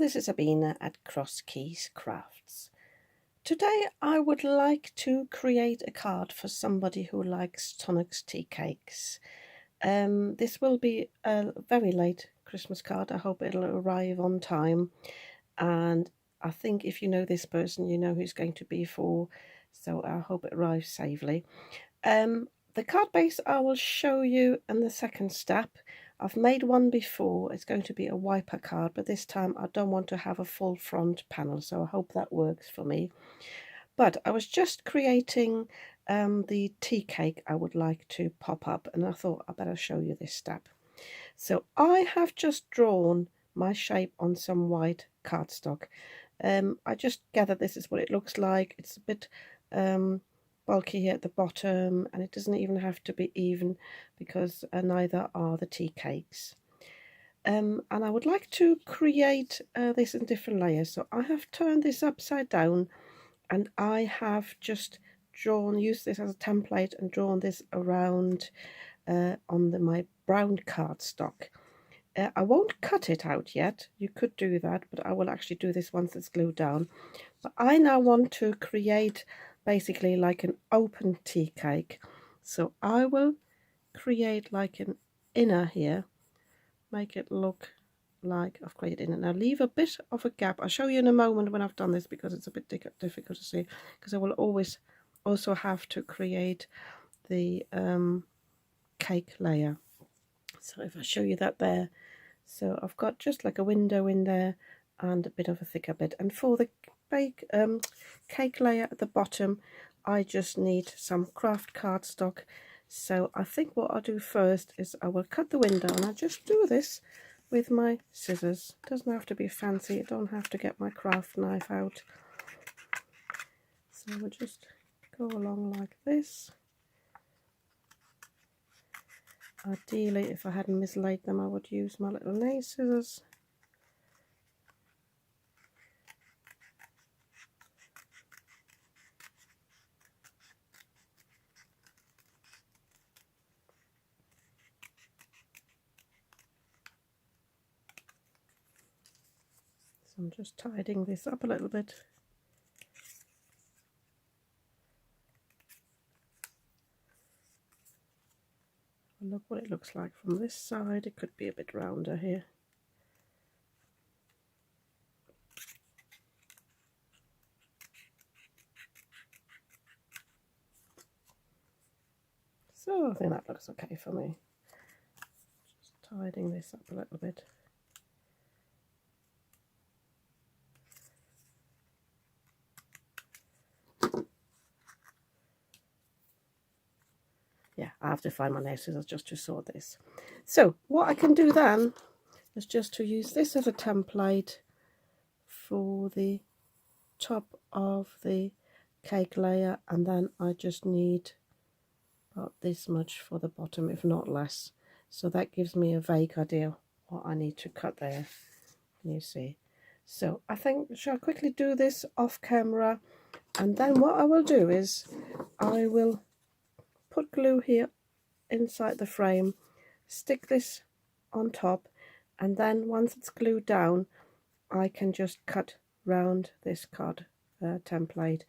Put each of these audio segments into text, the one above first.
this is Sabina at Cross Keys Crafts. Today I would like to create a card for somebody who likes Tonics tea cakes. This will be a very late Christmas card. I hope it'll arrive on time, and I think if you know this person, you know who's going to be for, so I hope it arrives safely. The card base I will show you in the second step. I've made one before. It's going to be a WIPER card, but this time I don't want to have a full front panel, so I hope that works for me. But I was just creating the tea cake I would like to pop up, and I thought I better show you this step. So I have just drawn my shape on some white cardstock. I just gathered this is what it looks like. It's a bit bulky here at the bottom, and it doesn't even have to be even because neither are the tea cakes. And I would like to create this in different layers. So I have turned this upside down, and I have just used this as a template and drawn this around on my brown cardstock. I won't cut it out yet. You could do that, but I will actually do this once it's glued down. But I now want to create basically like an open tea cake. So I will create like an inner here, make it look like I've created inner. Now leave a bit of a gap. I'll show you in a moment when I've done this because it's a bit difficult to see, because I will always also have to create the cake layer. So if I show you that there, so I've got just like a window in there and a bit of a thicker bit. And for the cake layer at the bottom, I just need some craft cardstock. So I think what I'll do first is I will cut the window, and I just do this with my scissors. It doesn't have to be fancy. I don't have to get my craft knife out. So we'll just go along like this. Ideally, if I hadn't mislaid them, I would use my little nail scissors. So I'm just tidying this up a little bit. Look what it looks like from this side. It could be a bit rounder here. So I think that looks okay for me. Just tidying this up a little bit. Yeah, I have to find my nail scissors just to sort this. So what I can do then is just to use this as a template for the top of the cake layer, and then I just need about this much for the bottom, if not less. So that gives me a vague idea what I need to cut there. You see. So I think, shall I quickly do this off camera, and then what I will do is I will put glue here inside the frame, stick this on top, and then once it's glued down I can just cut round this card template,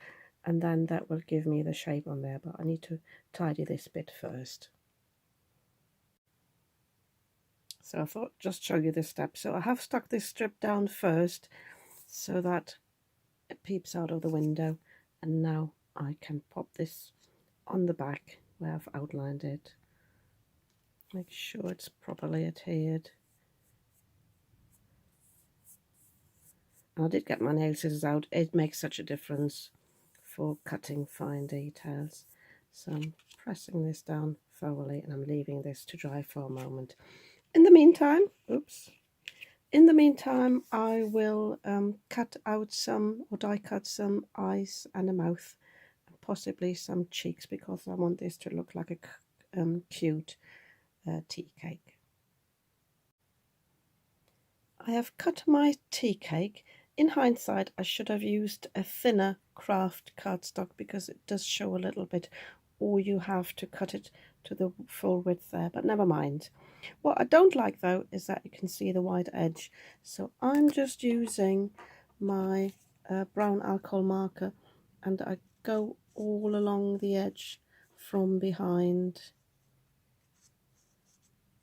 and then that will give me the shape on there. But I need to tidy this bit first. So I thought just show you this step. So I have stuck this strip down first so that it peeps out of the window, and now I can pop this on the back where I've outlined it. Make sure it's properly adhered. I did get my nail scissors out. It makes such a difference for cutting fine details. So I'm pressing this down thoroughly, and I'm leaving this to dry for a moment. In the meantime, I will cut out some, or die cut some eyes and a mouth, and possibly some cheeks, because I want this to look like a cute tea cake. I have cut my tea cake. In hindsight, I should have used a thinner craft cardstock because it does show a little bit, or you have to cut it to the full width there, but never mind. What I don't like though is that you can see the white edge, so I'm just using my brown alcohol marker and I go all along the edge from behind,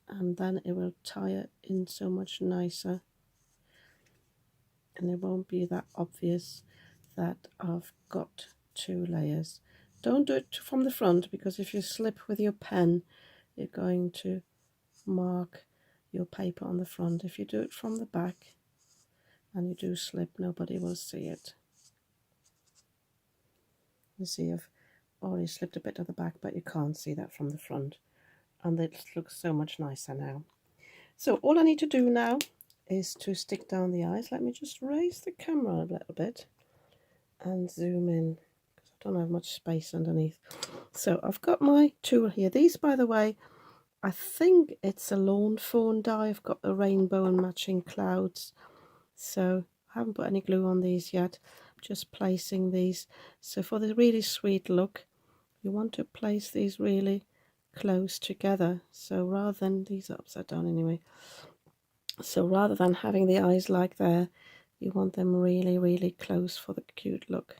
and then it will tie it in so much nicer and it won't be that obvious that I've got two layers. Don't do it from the front, because if you slip with your pen you're going to mark your paper on the front. If you do it from the back and you do slip, nobody will see it. You see I've already slipped a bit at the back, but you can't see that from the front, and it looks so much nicer now. So all I need to do now is to stick down the eyes. Let me just raise the camera a little bit and zoom in, because I don't have much space underneath. So I've got my tool here. These, by the way, I think it's a lawn fawn dye. I've got the rainbow and matching clouds. So I haven't put any glue on these yet. I'm just placing these. So for the really sweet look, you want to place these really close together. So rather than, these are upside down anyway. So rather than having the eyes like there, you want them really, really close for the cute look.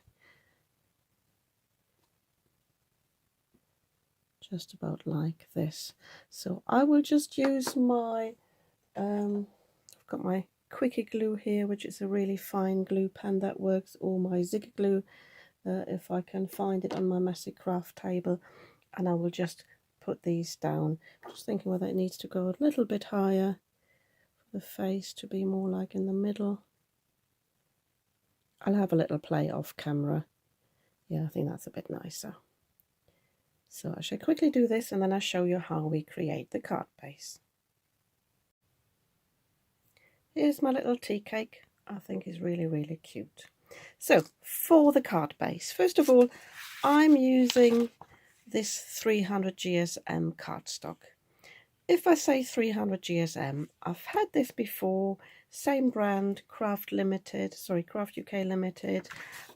Just about like this. So I will just use my, I've got my Quickie glue here, which is a really fine glue pen that works, or my Ziggy glue, if I can find it on my messy craft table, and I will just put these down. Just thinking whether it needs to go a little bit higher for the face to be more like in the middle. I'll have a little play off camera. Yeah, I think that's a bit nicer. So I shall quickly do this and then I'll show you how we create the card base. Here's my little tea cake. I think is really, really cute. So for the card base, first of all, I'm using this 300 GSM cardstock. If I say 300 GSM, I've had this before, same brand, Craft UK Limited,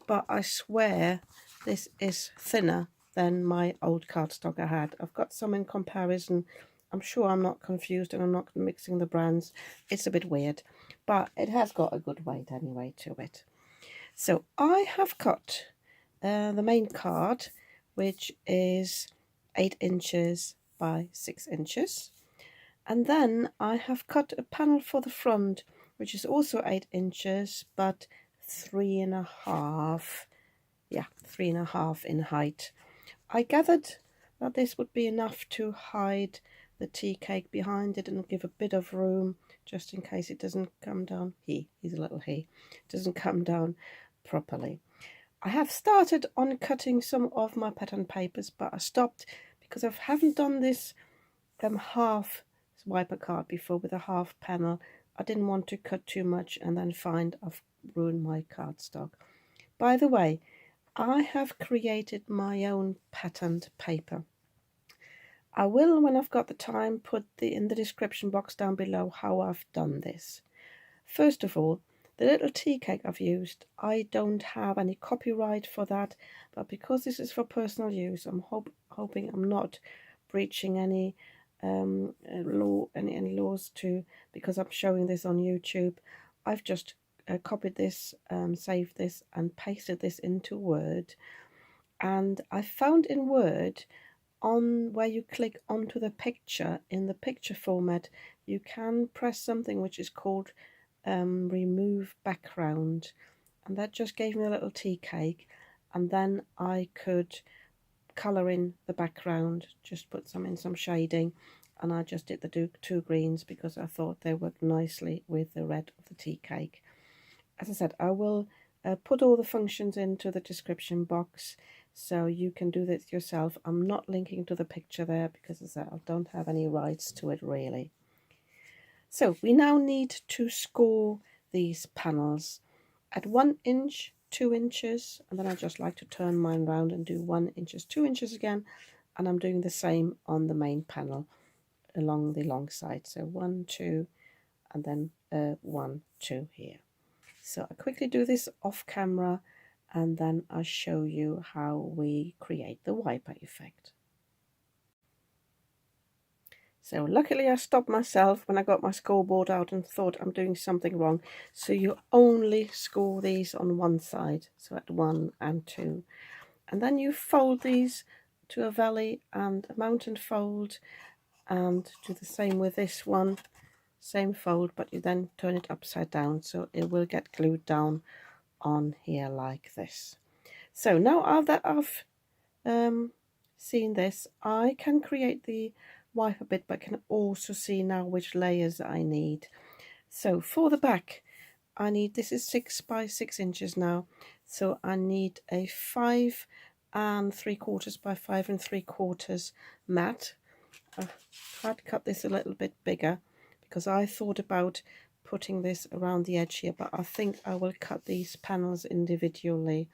but I swear this is thinner than my old cardstock I had. I've got some in comparison. I'm sure I'm not confused and I'm not mixing the brands. It's a bit weird, but it has got a good weight anyway to it. So I have cut the main card, which is 8 inches by 6 inches. And then I have cut a panel for the front, which is also 8 inches, but 3.5. Yeah, 3.5 in height. I gathered that this would be enough to hide the tea cake behind it and give a bit of room, just in case it doesn't come down. He's a little he, doesn't come down properly. I have started on cutting some of my pattern papers, but I stopped because I haven't done this half wiper card before with a half panel. I didn't want to cut too much and then find I've ruined my cardstock. By the way, I have created my own patterned paper. I will, when I've got the time, put in the description box down below how I've done this. First of all, the little tea cake I've used, I don't have any copyright for that, but because this is for personal use, I'm hoping I'm not breaching any any laws too, because I'm showing this on YouTube. I've just copied this, saved this and pasted this into Word, and I found in Word, on where you click onto the picture in the picture format, you can press something which is called remove background, and that just gave me a little tea cake, and then I could colour in the background, just put some shading, and I just did the two greens because I thought they worked nicely with the red of the tea cake. As I said, I will put all the functions into the description box so you can do this yourself. I'm not linking to the picture there because, as I said, I don't have any rights to it really. So we now need to score these panels at 1 inch, 2 inches, and then I just like to turn mine round and do 1 inches, 2 inches again, and I'm doing the same on the main panel along the long side. So 1, 2, and then 1, 2 here. So I quickly do this off camera and then I'll show you how we create the wiper effect. So luckily I stopped myself when I got my scoreboard out and thought I'm doing something wrong. So you only score these on one side, so at 1 and 2. And then you fold these to a valley and a mountain fold, and do the same with this one. Same fold, but you then turn it upside down so it will get glued down on here like this. So now that I've seen this, I can create the wiper bit, but can also see now which layers I need. So for the back, I need, this is 6 by 6 inches now, so I need a 5 3/4 by 5 3/4 mat. I tried to cut this a little bit bigger because I thought about putting this around the edge here, but I think I will cut these panels individually.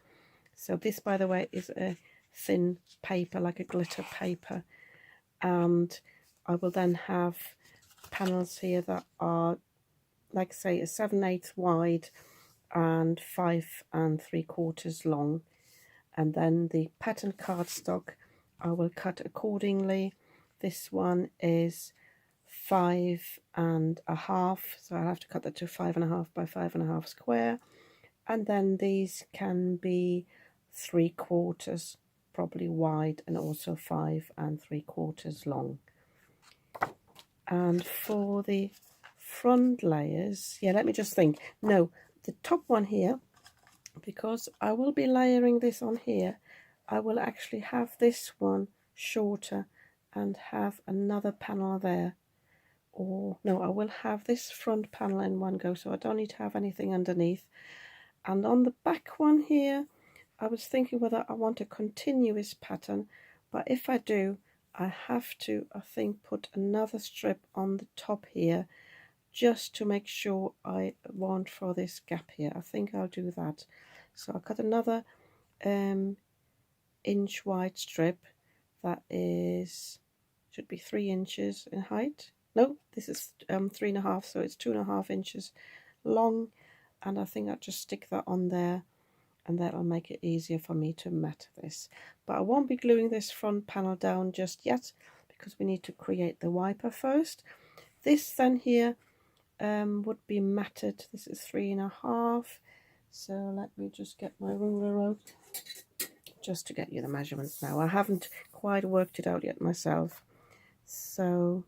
So this, by the way, is a thin paper, like a glitter paper, and I will then have panels here that are, like say, a 7/8 wide and 5 3/4 long. And then the pattern cardstock I will cut accordingly. This one is 5 1/2, so I'll have to cut that to 5 1/2 by 5 1/2 square. And then these can be 3/4 probably wide and also 5 3/4 long. And for the front layers, yeah, let me just think. No, the top one here, because I will be layering this on here, I will actually have this one shorter and have another panel there. Or no, I will have this front panel in one go, so I don't need to have anything underneath. And on the back one here, I was thinking whether I want a continuous pattern, but if I do, I have to, I think, put another strip on the top here just to make sure I want for this gap here. I think I'll do that. So I'll cut another inch wide strip that is, should be 3 inches in height. No, this is 3 1/2, so it's 2 1/2 inches long, and I think I'll just stick that on there, and that'll make it easier for me to mat this. But I won't be gluing this front panel down just yet because we need to create the wiper first. This then here would be matted. This is 3 1/2, so let me just get my ruler out just to get you the measurements now. I haven't quite worked it out yet myself. So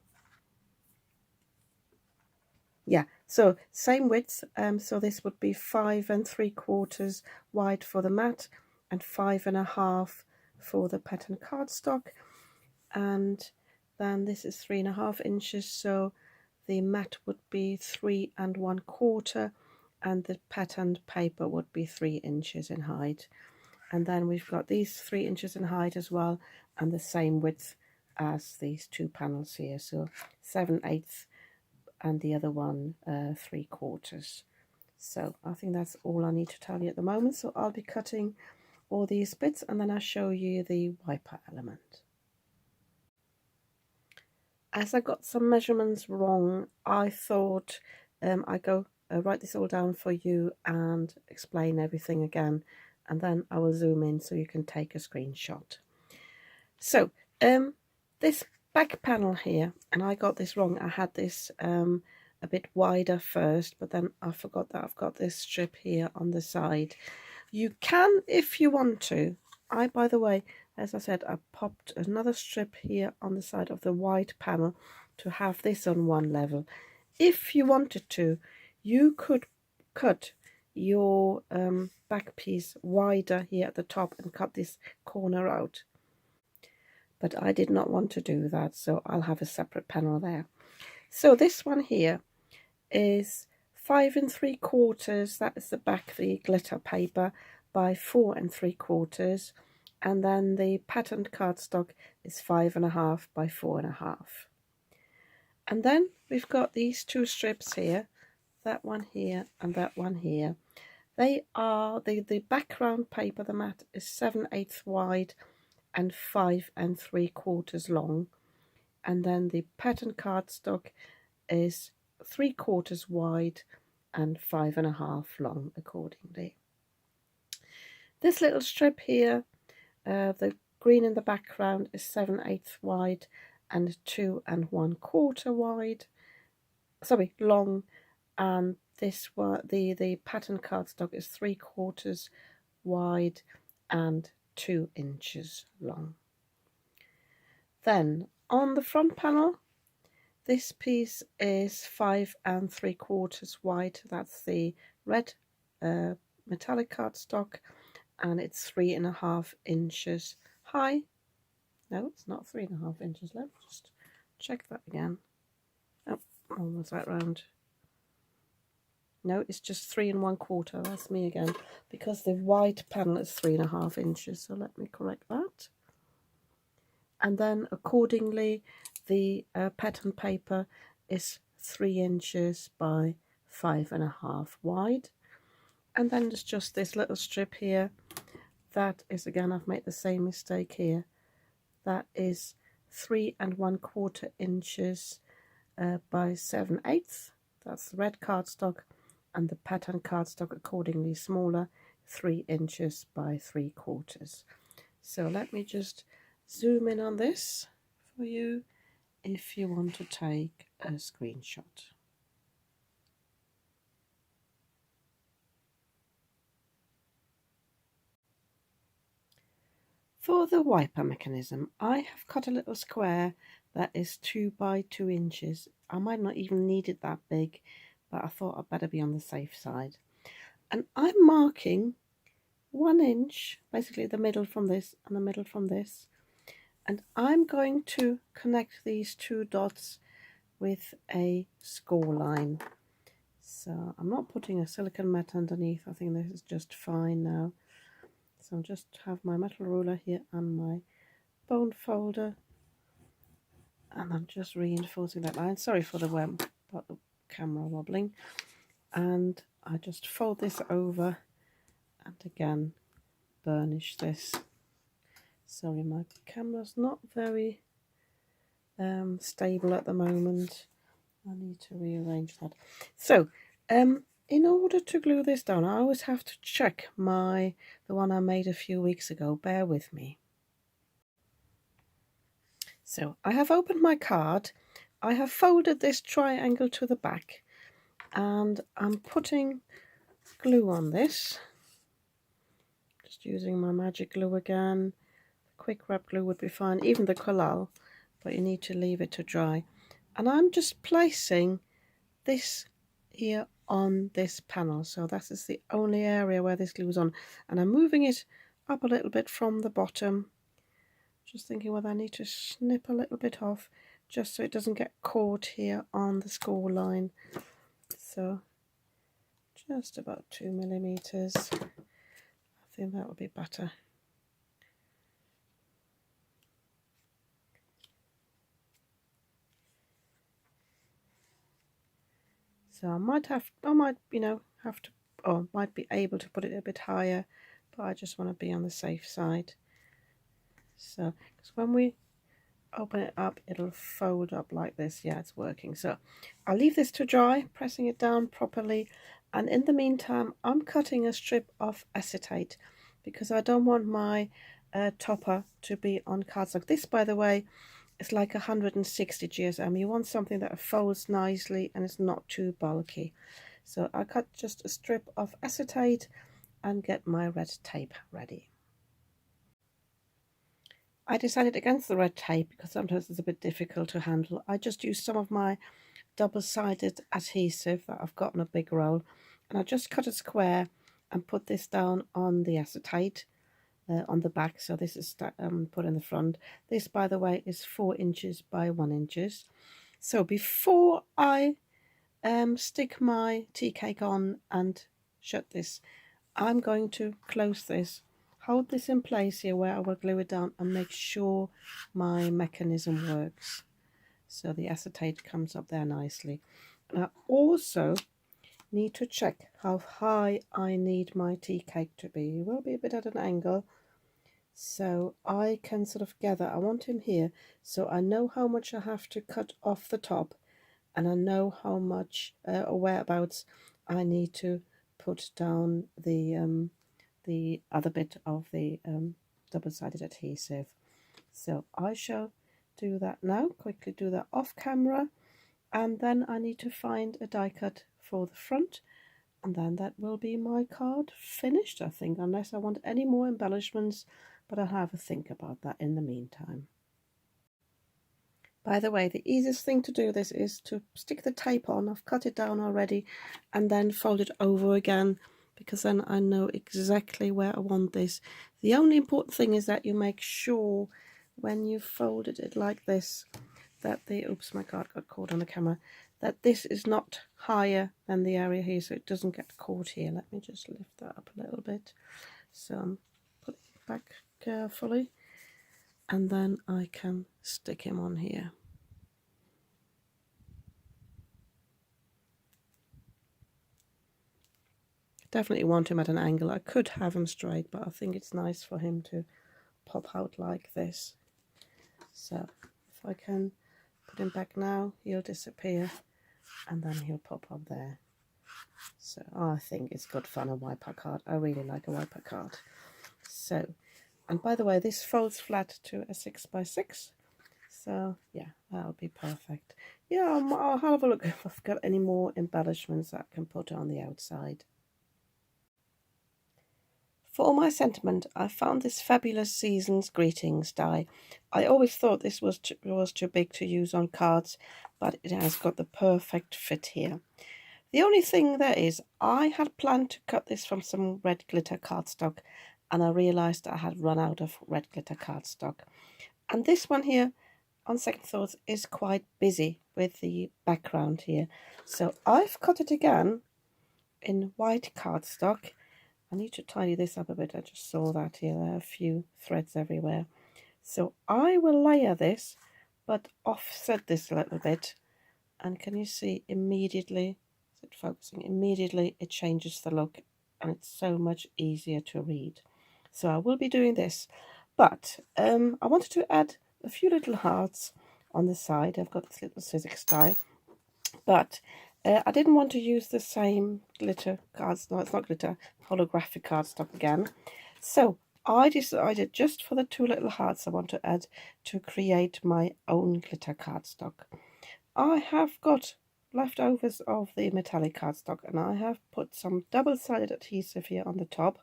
yeah, so same width, so this would be 5 3/4 wide for the mat and 5 1/2 for the pattern cardstock, and then this is 3 1/2 inches, so the mat would be 3 1/4, and the patterned paper would be 3 inches in height. And then we've got these 3 inches in height as well, and the same width as these two panels here, so 7/8 and the other one 3/4. So I think that's all I need to tell you at the moment. So I'll be cutting all these bits and then I'll show you the wiper element. As I got some measurements wrong, I thought I'd go write this all down for you and explain everything again, and then I will zoom in so you can take a screenshot. So this back panel here, and I got this wrong. I had this a bit wider first, but then I forgot that I've got this strip here on the side. You can, if you want to. By the way, as I said, I popped another strip here on the side of the white panel to have this on one level. If you wanted to, you could cut your back piece wider here at the top and cut this corner out. But I did not want to do that, so I'll have a separate panel there. So this one here is 5 3/4, that is the back, the glitter paper, by 4 3/4, and then the patterned cardstock is 5 1/2 by 4 1/2. And then we've got these two strips here, that one here and that one here. They are, the background paper, the mat, is 7/8 wide and 5 3/4 long, and then the pattern cardstock is 3/4 wide and 5 1/2 long accordingly. This little strip here, the green in the background, is 7/8 wide and 2 1/4 wide, sorry, long, and this one, the pattern cardstock is 3/4 wide and 2 inches long. Then on the front panel, this piece is 5 3/4 wide. That's the red metallic cardstock, and it's 3.5 inches high. No, it's not 3.5 inches. Let's just check that again. Oh, almost that round. No, it's just 3 1/4. That's me again, because the white panel is 3.5 inches. So let me correct that. And then accordingly, the pattern paper is 3 inches by 5.5 wide. And then there's just this little strip here. That is, again, I've made the same mistake here. That is 3 1/4 inches by 7/8. That's the red cardstock, and the pattern cardstock accordingly smaller, 3 inches by 3/4. So let me just zoom in on this for you if you want to take a screenshot. For the wiper mechanism, I have cut a little square that is 2 by 2 inches. I might not even need it that big, but I thought I'd better be on the safe side. And I'm marking 1 inch, basically the middle from this and the middle from this. And I'm going to connect these 2 dots with a score line. So I'm not putting a silicone mat underneath. I think this is just fine now. So I'll just have my metal ruler here and my bone folder, and I'm just reinforcing that line. Sorry for the about the camera wobbling. And I just fold this over and again burnish this. Sorry, my camera's not very stable at the moment. I need to rearrange that. So in order to glue this down, I always have to check the one I made a few weeks ago. Bear with me. So I have opened my card. I have folded this triangle to the back, and I'm putting glue on this. Just using my magic glue again. Quick wrap glue would be fine, even the collal, but you need to leave it to dry. And I'm just placing this here on this panel, so that is the only area where this glue is on, and I'm moving it up a little bit from the bottom, just thinking whether I need to snip a little bit off just so it doesn't get caught here on the score line. So just about 2 millimeters. I think that would be better. So I might be able to put it a bit higher, but I just want to be on the safe side. So, because when we open it up, it'll fold up like this. Yeah, it's working. So I'll leave this to dry, pressing it down properly. And in the meantime, I'm cutting a strip of acetate because I don't want my topper to be on cardstock. This, by the way, is like 160 GSM. You want something that folds nicely and is not too bulky. So I cut just a strip of acetate and get my red tape ready. I decided against the red tape because sometimes it's a bit difficult to handle. I just used some of my double-sided adhesive that I've got in a big roll, and I just cut a square and put this down on the acetate on the back. So this is put in the front. This, by the way, is 4 inches by 1 inches. So before I stick my tea cake on and shut this, I'm going to close this, hold this in place here where I will glue it down, and make sure my mechanism works. So the acetate comes up there nicely. And I also need to check how high I need my tea cake to be. It will be a bit at an angle, so I can sort of gather. I want him here, so I know how much I have to cut off the top, and I know how much or whereabouts I need to put down the other bit of the double-sided adhesive. So I shall do that now, quickly do that off camera, and then I need to find a die cut for the front, and then that will be my card finished, I think, unless I want any more embellishments, but I'll have a think about that in the meantime. By the way, the easiest thing to do this is to stick the tape on. I've cut it down already, and then fold it over again, because then I know exactly where I want this. The only important thing is that you make sure when you've folded it like this that the, oops, my card got caught on the camera, that this is not higher than the area here, so it doesn't get caught here. Let me just lift that up a little bit. So I'm putting it back carefully, and then I can stick him on here. Definitely want him at an angle. I could have him straight, but I think it's nice for him to pop out like this. So if I can put him back now, he'll disappear, and then he'll pop up there. So I think it's good fun, a WIPER card. I really like a WIPER card. So, and by the way, this folds flat to a 6x6. So yeah, that'll be perfect. Yeah, I'll have a look if I've got any more embellishments that I can put on the outside. For my sentiment, I found this fabulous Season's Greetings die. I always thought this was too big to use on cards, but it has got the perfect fit here. The only thing there is, I had planned to cut this from some red glitter cardstock, and I realised I had run out of red glitter cardstock. And this one here, on second thoughts, is quite busy with the background here. So I've cut it again in white cardstock. I need to tidy this up a bit. I just saw that here. There are a few threads everywhere. So I will layer this, but offset this a little bit. And can you see immediately, is it focusing? Immediately it changes the look, and it's so much easier to read. So I will be doing this. But I wanted to add a few little hearts on the side. I've got this little physics die. But I didn't want to use the same glitter cards. No, it's not glitter, holographic cardstock again. So I decided just for the two little hearts I want to add to create my own glitter cardstock. I have got leftovers of the metallic cardstock, and I have put some double-sided adhesive here on the top.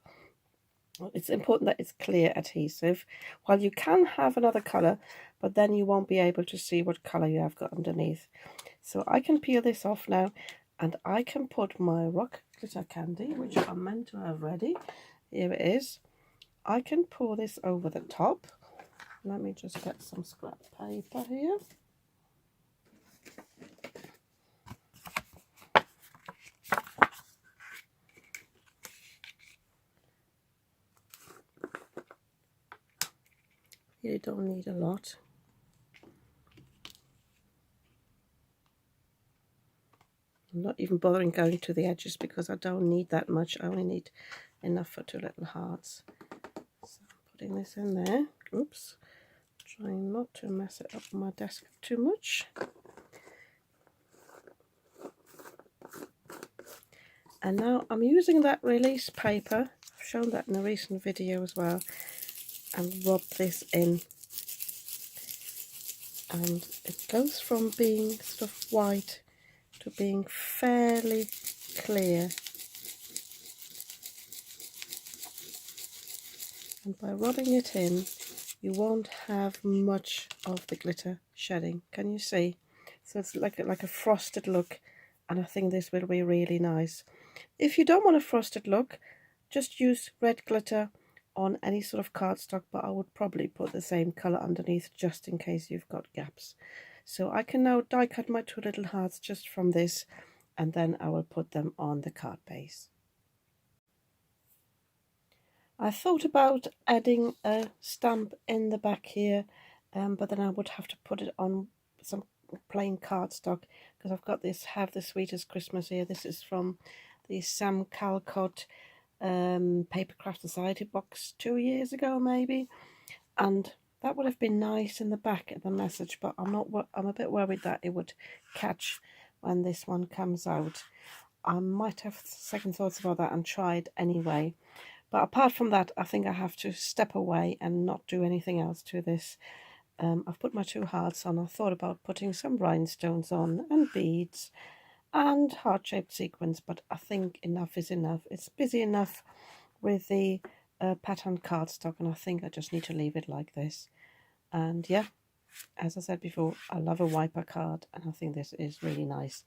It's important that it's clear adhesive. Well, you can have another colour, but then you won't be able to see what colour you have got underneath. So I can peel this off now, and I can put my rock glitter candy, which I'm meant to have ready. Here it is. I can pour this over the top. Let me just get some scrap paper here. You don't need a lot. I'm not even bothering going to the edges because I don't need that much. I only need enough for two little hearts. So I'm putting this in there. Oops. Trying not to mess it up on my desk too much. And now I'm using that release paper. I've shown that in a recent video as well. And rub this in. And it goes from being sort of white to being fairly clear. And by rubbing it in, you won't have much of the glitter shedding. Can you see? So it's like a frosted look, and I think this will be really nice. If you don't want a frosted look, just use red glitter on any sort of cardstock, but I would probably put the same colour underneath just in case you've got gaps. So I can now die cut my two little hearts just from this, and then I will put them on the card base. I thought about adding a stamp in the back here, but then I would have to put it on some plain cardstock, because I've got this Have the Sweetest Christmas here. This is from the Sam Calcott Papercraft Society box 2 years ago maybe, and that would have been nice in the back of the message, but I'm a bit worried that it would catch when this one comes out. I might have second thoughts about that and try it anyway. But apart from that, I think I have to step away and not do anything else to this. I've put my 2 hearts on. I thought about putting some rhinestones on and beads and heart-shaped sequins, but I think enough is enough. It's busy enough with the pattern cardstock, and I think I just need to leave it like this. And yeah, as I said before, I love a WIPER card, and I think this is really nice.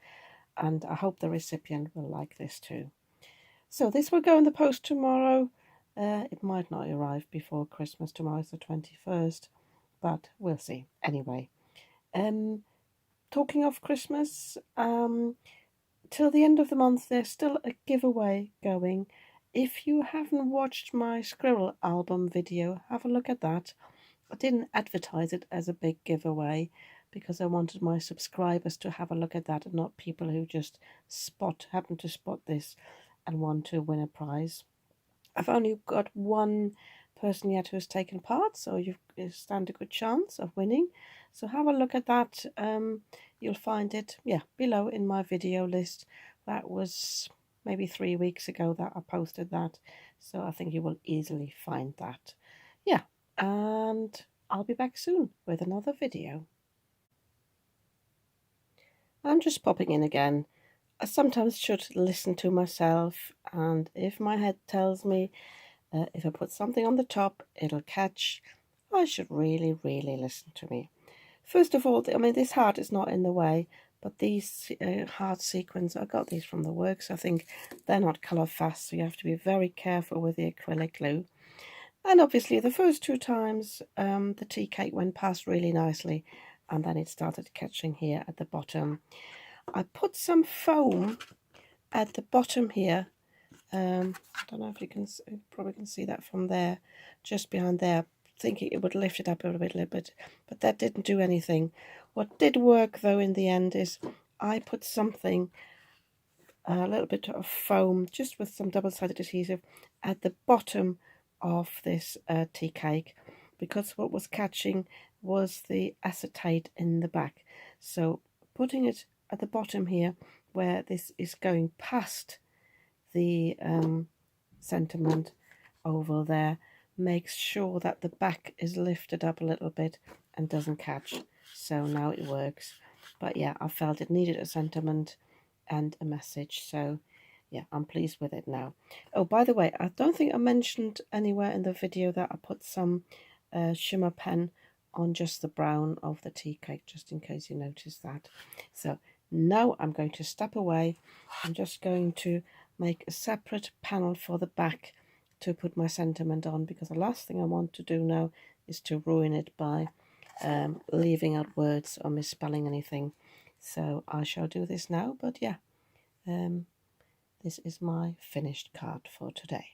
And I hope the recipient will like this too. So this will go in the post tomorrow. It might not arrive before Christmas. Tomorrow's the 21st, but we'll see. Anyway, talking of Christmas, till the end of the month there's still a giveaway going. If you haven't watched my Squirrel album video, have a look at that. I didn't advertise it as a big giveaway because I wanted my subscribers to have a look at that and not people who just happen to spot this and want to win a prize. I've only got one person yet who has taken part, so you stand a good chance of winning. So have a look at that. You'll find it, below in my video list. That was maybe 3 weeks ago that I posted that, so I think you will easily find that. Yeah, and I'll be back soon with another video. I'm just popping in again. I sometimes should listen to myself, and if my head tells me if I put something on the top, it'll catch, I should really, really listen to me. First of all, I mean, this heart is not in the way, but these heart sequins, I got these from the works. I think they're not colour fast, so you have to be very careful with the acrylic glue. And obviously the first 2 times the tea cake went past really nicely, and then it started catching here at the bottom. I put some foam at the bottom here. I don't know if you probably can see that from there, just behind there, thinking it would lift it up a little bit, but that didn't do anything. What did work though in the end is I put something, a little bit of foam, just with some double-sided adhesive at the bottom of this tea cake, because what was catching was the acetate in the back. So putting it at the bottom here where this is going past the sentiment over there makes sure that the back is lifted up a little bit and doesn't catch. So now it works. But yeah, I felt it needed a sentiment and a message, so yeah, I'm pleased with it now. Oh, by the way, I don't think I mentioned anywhere in the video that I put some shimmer pen on just the brown of the tea cake, just in case you noticed that. So now I'm going to step away. I'm just going to make a separate panel for the back to put my sentiment on, because the last thing I want to do now is to ruin it by leaving out words or misspelling anything. So I shall do this now, but yeah, this is my finished card for today.